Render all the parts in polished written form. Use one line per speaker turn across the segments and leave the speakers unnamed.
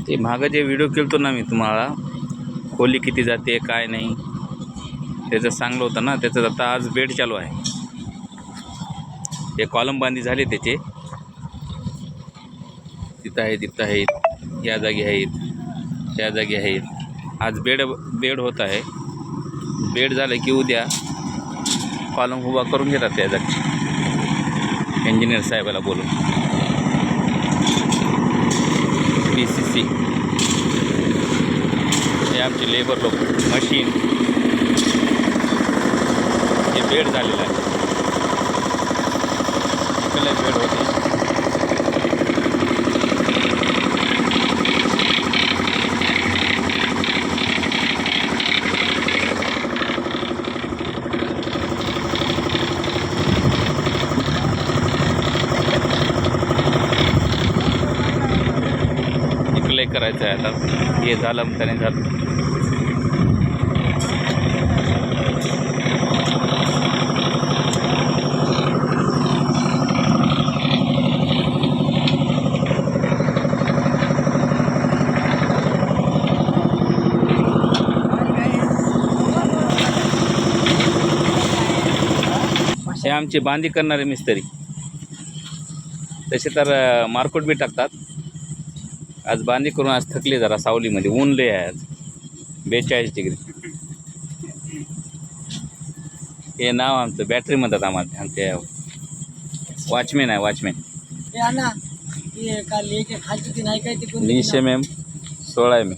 ते मागं जे व्हिडिओ केलतो ना मी तुम्हाला, खोली किती जाते काय नाही त्याचं सांगलं होतं ना, त्याचं आता आज बेड चालू आहे. हे कॉलम बांधी झाले त्याचे, तिथं आहे तिथं आहेत, या जागी आहेत, त्या जागी आहेत. आज बेड होत आहे. बेड झालं की उद्या कॉलम उभा करून घेतात त्या जागी, इंजिनियर साहेबाला बोलून. PCC हे आमचे लेबर लोक, मशीन, हे बेड झालेलं आहे. इकडे बेड होते. इकडे करायचं आहे आता, हे झालं त्याने झालं. हे आमचे बांधी करणारे मिस्त्री, तसे तर मार्कोट बी टाकतात. आज बांधी करून आज थकले जरा, सावलीमध्ये ऊन लय आहे आज, 42 डिग्री. हे नाव आमचं बॅटरी म्हणतात आम्हाला, आमचे वॉचमॅन आहे, वॉचमॅन. 20 mm 16 mm,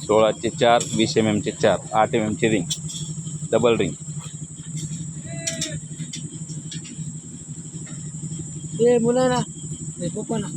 16चे 4, 20 mm चे 4, 8 mm ची रिंग, डबल रिंग.
मुलांना पप्पा ना